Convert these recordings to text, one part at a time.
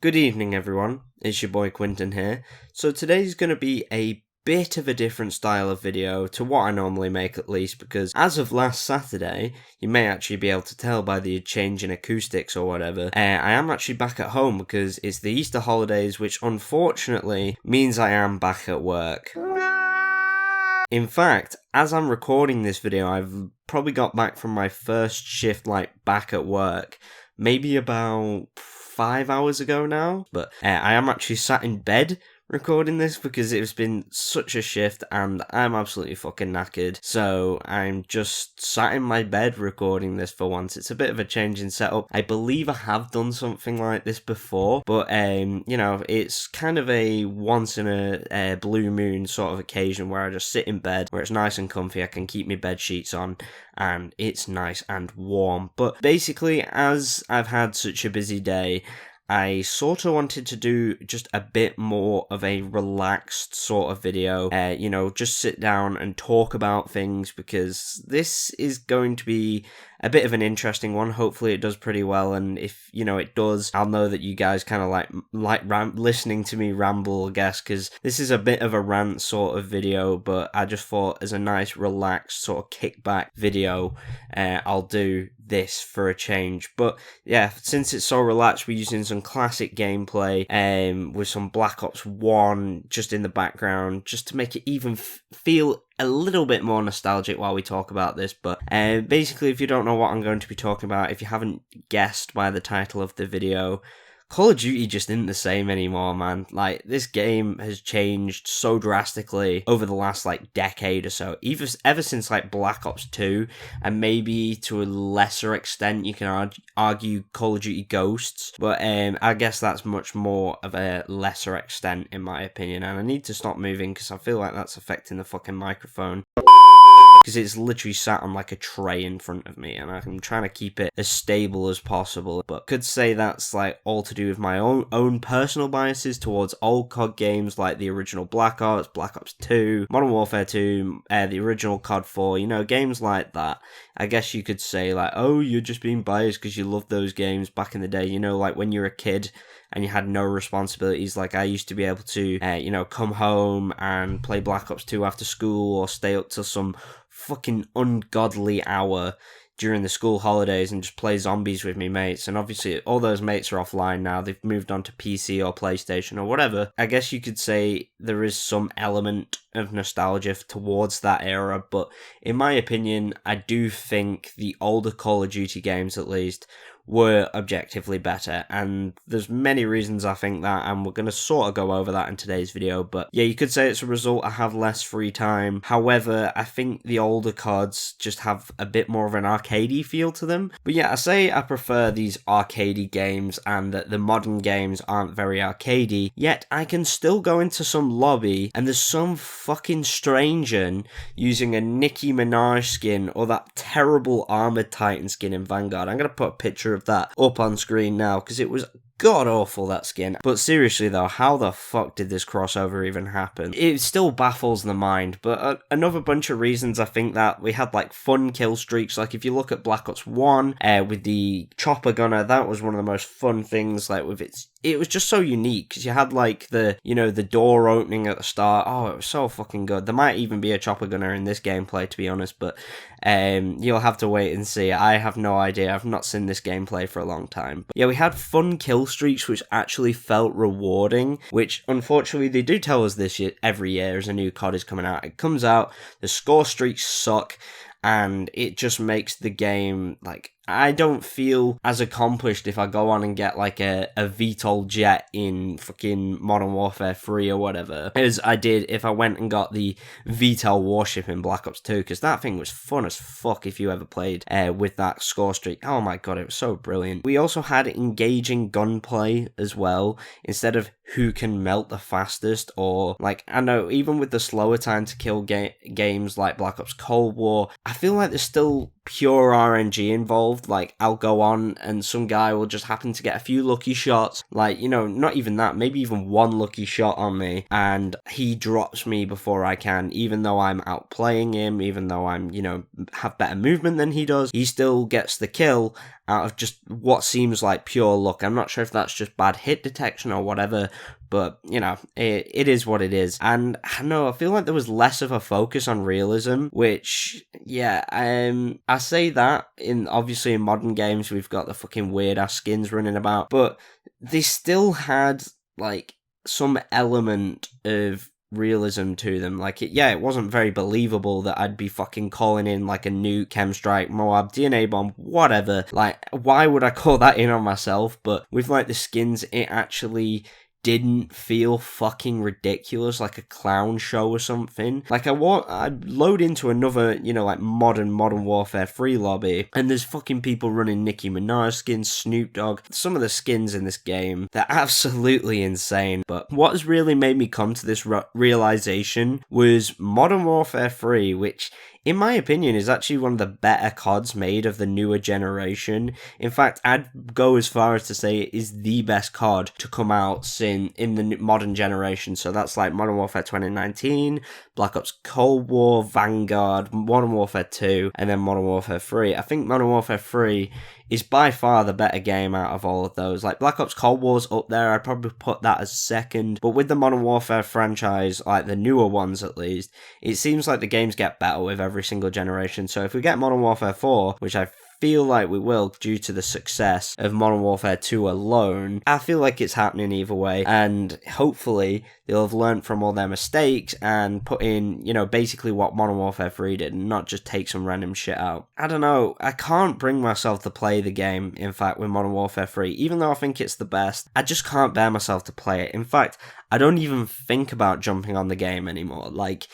Good evening, everyone. It's your boy Quinton here. So today's going to be a bit of a different style of video to what I normally make, at least, because as of last Saturday, you may actually be able to tell by the change in acoustics or whatever, I am actually back at home because it's the Easter holidays, which unfortunately means I am back at work. In fact, as I'm recording this video, I've probably got back from my first shift, back at work, maybe about 5 hours ago now, but I am actually sat in bed recording this because it's been such a shift and I'm absolutely fucking knackered. So I'm just sat in my bed recording this for once. It's a bit of a change in setup. I believe I have done something like this before, but it's kind of a once in a blue moon sort of occasion where I just sit in bed, where it's nice and comfy. I can keep my bed sheets on and it's nice and warm. But basically, as I've had such a busy day, I sort of wanted to do just a bit more of a relaxed sort of video, just sit down and talk about things, because this is going to be a bit of an interesting one. Hopefully it does pretty well, and if, it does, I'll know that you guys kind of like listening to me ramble, I guess, because this is a bit of a rant sort of video, but I just thought as a nice relaxed sort of kickback video, I'll do this for a change. But yeah, since it's so relaxed, we're using some classic gameplay with some Black Ops 1 just in the background, just to make it even feel a little bit more nostalgic while we talk about this. But basically, if you don't know what I'm going to be talking about, if you haven't guessed by the title of the video, Call of Duty just isn't the same anymore, man. This game has changed so drastically over the last, decade or so. Ever since, Black Ops 2, and maybe to a lesser extent, you can argue Call of Duty Ghosts, but I guess that's much more of a lesser extent, in my opinion, and I need to stop moving, because I feel like that's affecting the fucking microphone, because it's literally sat on a tray in front of me, and I'm trying to keep it as stable as possible. But could say that's all to do with my own personal biases towards old COD games, like the original Black Ops, Black Ops 2, Modern Warfare 2, the original COD 4, games like that. I guess you could say oh, you're just being biased because you loved those games back in the day, when you're a kid and you had no responsibilities. I used to be able to, come home and play Black Ops 2 after school, or stay up till some fucking ungodly hour during the school holidays and just play zombies with me mates. And obviously all those mates are offline now. They've moved on to PC or PlayStation or whatever. I guess you could say there is some element of nostalgia towards that era, but in my opinion, I do think the older Call of Duty games, at least, were objectively better, and there's many reasons I think that, and we're going to sort of go over that in today's video. But yeah, you could say it's a result I have less free time. However, I think the older CODs just have a bit more of an arcadey feel to them. But yeah, I say I prefer these arcadey games, and that the modern games aren't very arcadey, yet I can still go into some lobby and there's some fucking stranger using a Nicki Minaj skin or that terrible Armored Titan skin in Vanguard. I'm going to put a picture of that up on screen now, because it was god awful, that skin. But seriously though, how the fuck did this crossover even happen? It still baffles the mind. But another bunch of reasons I think that we had fun kill streaks. If you look at Black Ops 1 with the chopper gunner, that was one of the most fun things. It was just so unique, because you had the door opening at the start. Oh, it was so fucking good. There might even be a chopper gunner in this gameplay, to be honest, but you'll have to wait and see. I have no idea. I've not seen this gameplay for a long time. But yeah, we had fun kill streaks which actually felt rewarding, which unfortunately they do tell us this year, every year as a new COD is coming out. It comes out, the score streaks suck, and it just makes the game I don't feel as accomplished if I go on and get a VTOL jet in fucking Modern Warfare 3 or whatever, as I did if I went and got the VTOL warship in Black Ops 2, because that thing was fun as fuck if you ever played with that score streak. Oh my god, it was so brilliant. We also had engaging gunplay as well, instead of who can melt the fastest, or I know even with the slower time to kill games like Black Ops Cold War, I feel like there's still pure RNG involved. Like, I'll go on and some guy will just happen to get a few lucky shots, like, you know, not even that, maybe even one lucky shot on me, and he drops me before I can, even though I'm outplaying him, even though I'm, you know, have better movement than he does, he still gets the kill out of just what seems like pure luck. I'm not sure if that's just bad hit detection or whatever, but, you know, it is what it is. And I don't know, I feel like there was less of a focus on realism, which, yeah, I say that obviously in modern games we've got the fucking weird ass skins running about, but they still had, like, some element of realism to them. Like, it wasn't very believable that I'd be fucking calling in like a nuke, chemstrike, Moab, DNA bomb, whatever. Like, why would I call that in on myself? But with like the skins, it actually didn't feel fucking ridiculous, like a clown show or something. Like, I load into another, you know, like Modern Warfare 3 lobby, and there's fucking people running Nicki Minaj skins, Snoop Dogg. Some of the skins in this game, they're absolutely insane. But what has really made me come to this realization was Modern Warfare 3, which, in my opinion, is actually one of the better CODs made of the newer generation. In fact, I'd go as far as to say it is the best COD to come out in the modern generation. So that's like Modern Warfare 2019, Black Ops Cold War, Vanguard, Modern Warfare 2, and then Modern Warfare 3. I think Modern Warfare 3 is by far the better game out of all of those. Like, Black Ops Cold War's up there, I'd probably put that as second, but with the Modern Warfare franchise, like the newer ones at least, it seems like the games get better with every single generation. So if we get Modern Warfare 4, which I feel like we will due to the success of Modern Warfare 2 alone, I feel like it's happening either way, and hopefully they'll have learned from all their mistakes and put in, you know, basically what Modern Warfare 3 did, and not just take some random shit out. I don't know, I can't bring myself to play the game, in fact, with Modern Warfare 3, even though I think it's the best. I just can't bear myself to play it. In fact, I don't even think about jumping on the game anymore. Like,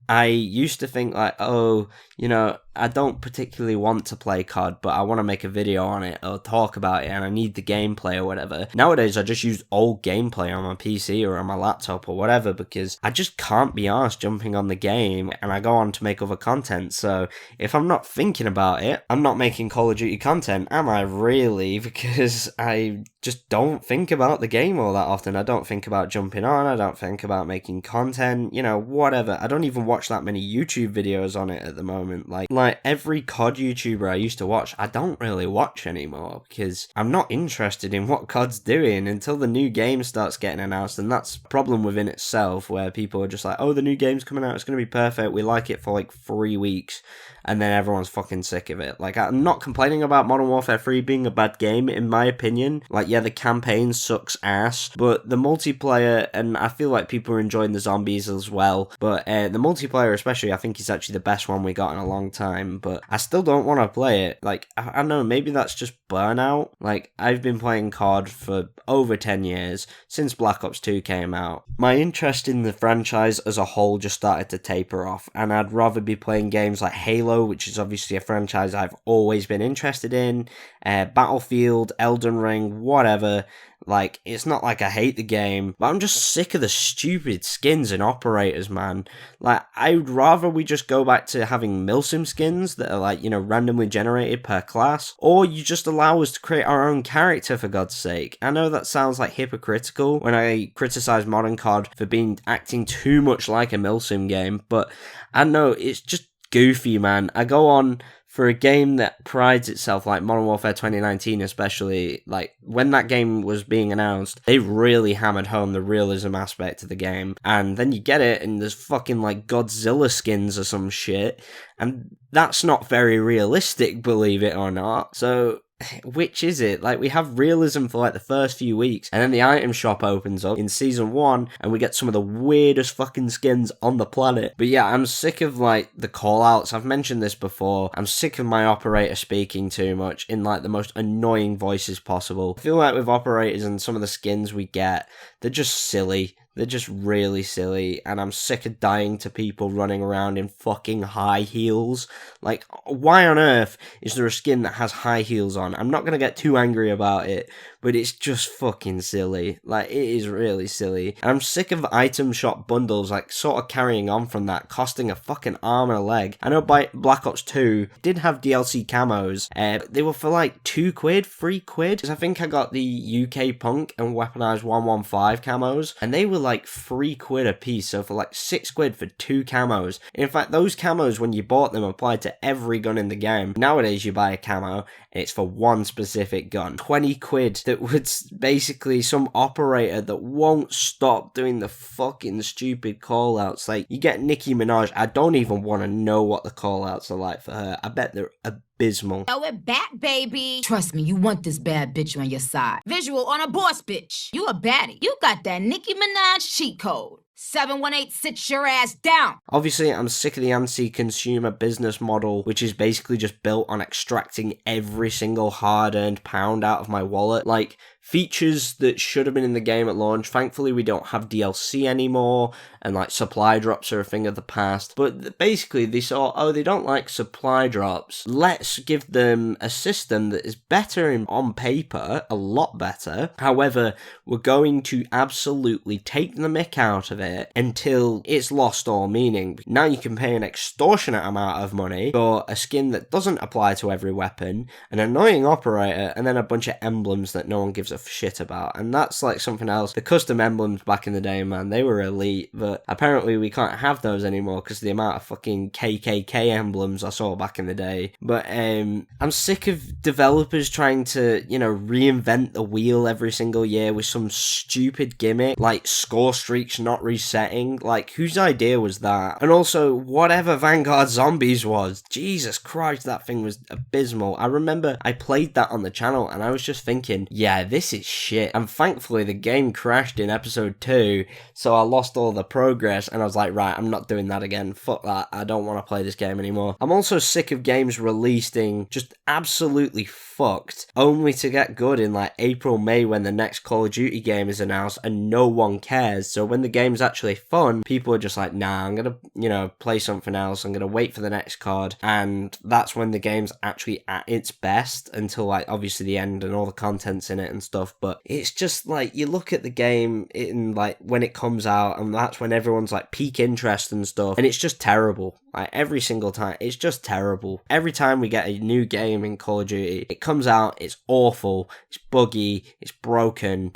I used to think like, oh, you know, I don't particularly want to play COD, but I want to make a video on it or talk about it, and I need the gameplay or whatever. Nowadays, I just use old gameplay on my PC or on my laptop or whatever, because I just can't be arsed jumping on the game, and I go on to make other content. So if I'm not thinking about it, I'm not making Call of Duty content, am I really? Because I just don't think about the game all that often. I don't think about jumping on, I don't think about making content, you know, whatever. I don't even watch that many YouTube videos on it at the moment. Like every COD YouTuber I used to watch, I don't really watch anymore, because I'm not interested in what COD's doing until the new game starts getting announced, and that's a problem within itself, where people are just like, oh, the new game's coming out, it's going to be perfect, we like it for like 3 weeks, and then everyone's fucking sick of it. Like, I'm not complaining about Modern Warfare 3 being a bad game, in my opinion. Like, yeah, the campaign sucks ass, but the multiplayer, and I feel like people are enjoying the zombies as well, but the multiplayer especially, I think is actually the best one we got in a long time, but I still don't want to play it. Like, I don't know, maybe that's just burnout. Like, I've been playing COD for over 10 years, since Black Ops 2 came out. My interest in the franchise as a whole just started to taper off, and I'd rather be playing games like Halo, which is obviously a franchise I've always been interested in, Battlefield, Elden Ring, whatever. Like, it's not like I hate the game, but I'm just sick of the stupid skins and operators, man. Like, I'd rather we just go back to having milsim skins that are, like, you know, randomly generated per class, or you just allow us to create our own character, for God's sake. I know that sounds like hypocritical when I criticize modern COD for acting too much like a milsim game, but I know, it's just goofy, man. I go on for a game that prides itself, like Modern Warfare 2019 especially, like, when that game was being announced, they really hammered home the realism aspect of the game, and then you get it, and there's fucking, like, Godzilla skins or some shit, and that's not very realistic, believe it or not. So which is it? Like, we have realism for like the first few weeks, and then the item shop opens up in season 1, and we get some of the weirdest fucking skins on the planet. But yeah, I'm sick of like the call-outs. I've mentioned this before. I'm sick of my operator speaking too much in like the most annoying voices possible. I feel like with operators and some of the skins we get, they're just silly. They're just really silly, and I'm sick of dying to people running around in fucking high heels. Like, why on earth is there a skin that has high heels on? I'm not going to get too angry about it, but it's just fucking silly. Like, it is really silly. And I'm sick of item shop bundles, like, sort of carrying on from that, costing a fucking arm and a leg. I know by Black Ops 2 did have DLC camos, but they were for like £2, £3, because I think I got the UK Punk and Weaponized 115 camos, and they were like £3 a piece, so for like £6 for 2 camos. In fact, those camos, when you bought them, applied to every gun in the game. Nowadays, you buy a camo, and it's for one specific gun. £20 that would basically some operator that won't stop doing the fucking stupid callouts. Like, you get Nicki Minaj, I don't even want to know what the callouts are like for her. I bet they're abysmal. Oh, we're back, baby. Trust me, you want this bad bitch on your side. Visual on a boss bitch. You a baddie. You got that Nicki Minaj cheat code. 718, sit your ass down. Obviously, I'm sick of the anti-consumer business model, which is basically just built on extracting every single hard-earned pound out of my wallet. Like, features that should have been in the game at launch. Thankfully, we don't have DLC anymore, and like supply drops are a thing of the past. But basically, they saw, oh, they don't like supply drops. Let's give them a system that is better on paper, a lot better. However, we're going to absolutely take the mick out of it until it's lost all meaning. Now you can pay an extortionate amount of money for a skin that doesn't apply to every weapon, an annoying operator, and then a bunch of emblems that no one gives a shit about. And that's like something else. The custom emblems back in the day, man, they were elite, but apparently we can't have those anymore because of the amount of fucking KKK emblems I saw back in the day. But I'm sick of developers trying to, you know, reinvent the wheel every single year with some stupid gimmick like score streaks not resetting. Like, whose idea was that? And also, whatever Vanguard Zombies was, Jesus Christ, that thing was abysmal. I remember I played that on the channel and I was just thinking, yeah, this is shit. And thankfully the game crashed in episode 2, so I lost all the progress and I was like, right, I'm not doing that again. Fuck that. I don't want to play this game anymore. I'm also sick of games releasing just absolutely fucked only to get good in like April, May when the next Call of Duty game is announced and no one cares. So when the game's actually fun, people are just like, nah, I'm gonna, you know, play something else. I'm gonna wait for the next COD. And that's when the game's actually at its best until like obviously the end and all the content's in it and stuff. But it's just like, you look at the game in like when it comes out and that's when everyone's like peak interest and stuff, and it's just terrible. Like every single time, it's just terrible. Every time we get a new game in Call of Duty, it comes out, it's awful, it's buggy, it's broken,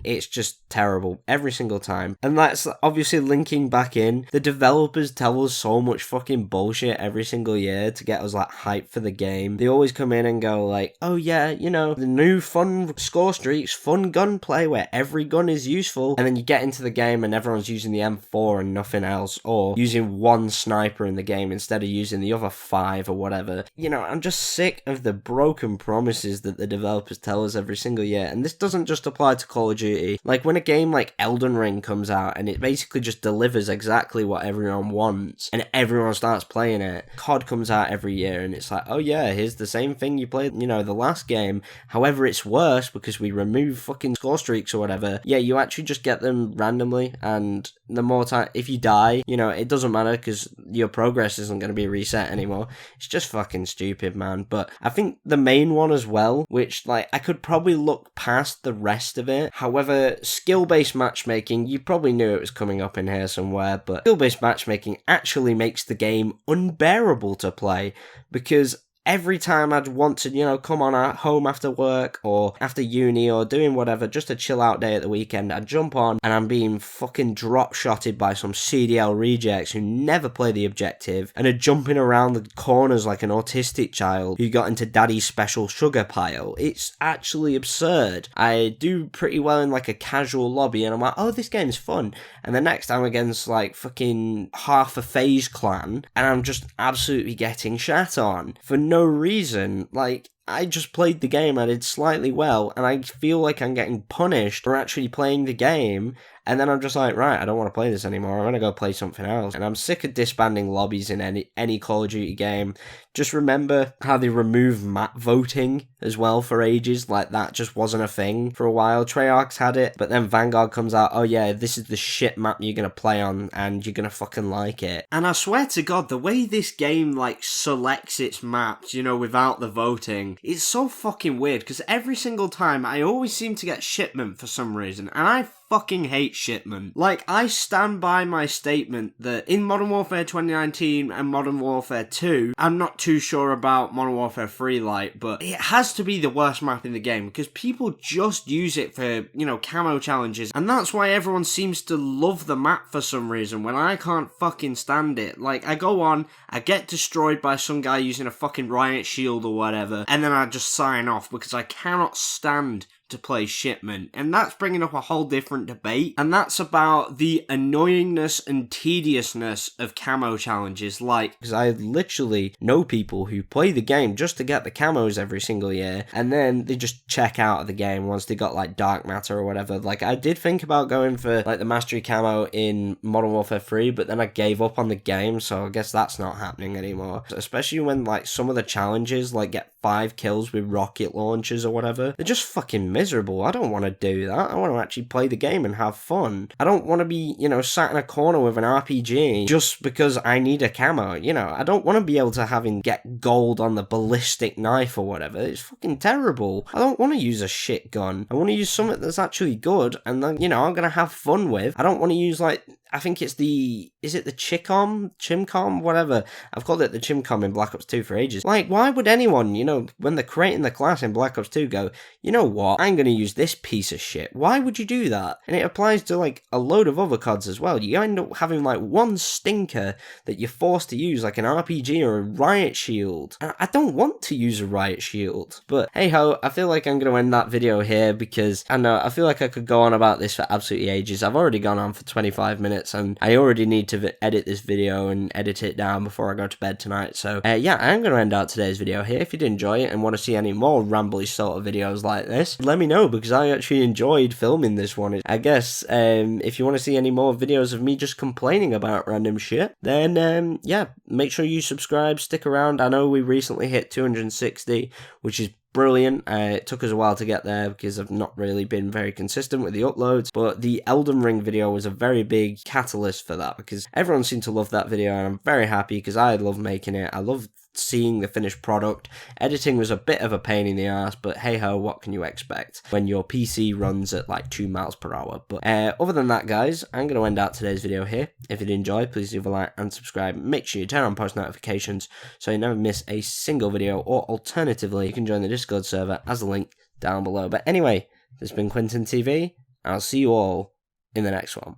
it's just terrible every single time. And that's obviously linking back in. The developers tell us so much fucking bullshit every single year to get us like hyped for the game. They always come in and go like, oh yeah, you know, the new fun score streaks, fun gunplay where every gun is useful. And then you get into the game and everyone's using the M4 and nothing else, or using one sniper in the game instead of using the other 5 or whatever. You know, I'm just sick of the broken promises that the developers tell us every single year. And this doesn't just apply to Call of Duty. Like when a game like Elden Ring comes out and it basically just delivers exactly what everyone wants and everyone starts playing it. COD comes out every year and it's like, oh yeah, here's the same thing you played, you know, the last game. However, it's worse because we remove fucking score streaks or whatever. Yeah, you actually just get them randomly, and the more time, if you die, you know, it doesn't matter because your progress isn't going to be reset anymore. It's just fucking stupid, man. But I think the main one as well, which like I could probably look past the rest of it. However, skill-based matchmaking, you probably knew it was coming up in here somewhere, but skill-based matchmaking actually makes the game unbearable to play, because every time I'd want to, you know, come on at home after work or after uni or doing whatever, just a chill out day at the weekend, I'd jump on and I'm being fucking drop shotted by some CDL rejects who never play the objective and are jumping around the corners like an autistic child who got into daddy's special sugar pile. It's actually absurd. I do pretty well in like a casual lobby and I'm like, oh, this game's fun. And the next time against like fucking half a FaZe clan and I'm just absolutely getting shat on for no reason. Like, I just played the game, I did slightly well, and I feel like I'm getting punished for actually playing the game, and then I'm just like, right, I don't want to play this anymore, I'm going to go play something else. And I'm sick of disbanding lobbies in any Call of Duty game. Just remember how they removed map voting as well for ages, like that just wasn't a thing for a while. Treyarch's had it, but then Vanguard comes out, oh yeah, this is the shit map you're going to play on, and you're going to fucking like it. And I swear to God, the way this game, like, selects its maps, you know, without the voting, thing. It's so fucking weird, because every single time I always seem to get shipment for some reason, and I fucking hate shipment. Like, I stand by my statement that in Modern Warfare 2019 and Modern Warfare 2, I'm not too sure about Modern Warfare 3 Lite, but it has to be the worst map in the game, because people just use it for, you know, camo challenges, and that's why everyone seems to love the map for some reason, when I can't fucking stand it. Like, I go on, I get destroyed by some guy using a fucking riot shield or whatever, and then I just sign off, because I cannot stand to play shipment. And that's bringing up a whole different debate, and that's about the annoyingness and tediousness of camo challenges. Like, because I literally know people who play the game just to get the camos every single year, and then they just check out of the game once they got like dark matter or whatever. Like, I did think about going for like the mastery camo in Modern Warfare 3, but then I gave up on the game, so I guess that's not happening anymore. Especially when like some of the challenges like get 5 kills with rocket launchers or whatever, they're just fucking miserable. I don't want to do that. I want to actually play the game and have fun. I don't want to be, you know, sat in a corner with an RPG just because I need a camo. You know, I don't want to be able to have him get gold on the ballistic knife or whatever. It's fucking terrible. I don't want to use a shit gun. I want to use something that's actually good and then, you know, I'm going to have fun with. I don't want to use like, I think it's is it the Chimcom, whatever. I've called it the Chimcom in Black Ops 2 for ages. Like, why would anyone, you know, when they're creating the class in Black Ops 2 go, you know what, I'm going to use this piece of shit. Why would you do that? And it applies to like a load of other CODs as well. You end up having like one stinker that you're forced to use, like an RPG or a riot shield. And I don't want to use a riot shield. But hey ho, I feel like I'm going to end that video here because I feel like I could go on about this for absolutely ages. I've already gone on for 25 minutes. And I already need to edit this video and edit it down before I go to bed tonight. So yeah, I'm going to end out today's video here. If you did enjoy it and want to see any more rambly sort of videos like this, let me know, because I actually enjoyed filming this one. I guess if you want to see any more videos of me just complaining about random shit, then yeah, make sure you subscribe, stick around. I know we recently hit 260, which is brilliant. It took us a while to get there because I've not really been very consistent with the uploads, but the Elden Ring video was a very big catalyst for that because everyone seemed to love that video, and I'm very happy because I love making it. I love seeing the finished product. Editing was a bit of a pain in the ass, but hey ho, what can you expect when your PC runs at like 2 miles per hour? But other than that, guys, I'm going to end out today's video here. If you did enjoy, please leave a like and subscribe. Make sure you turn on post notifications so you never miss a single video, or alternatively, you can join the Discord server as a link down below. But anyway, this has been QuinntonTV, and I'll see you all in the next one.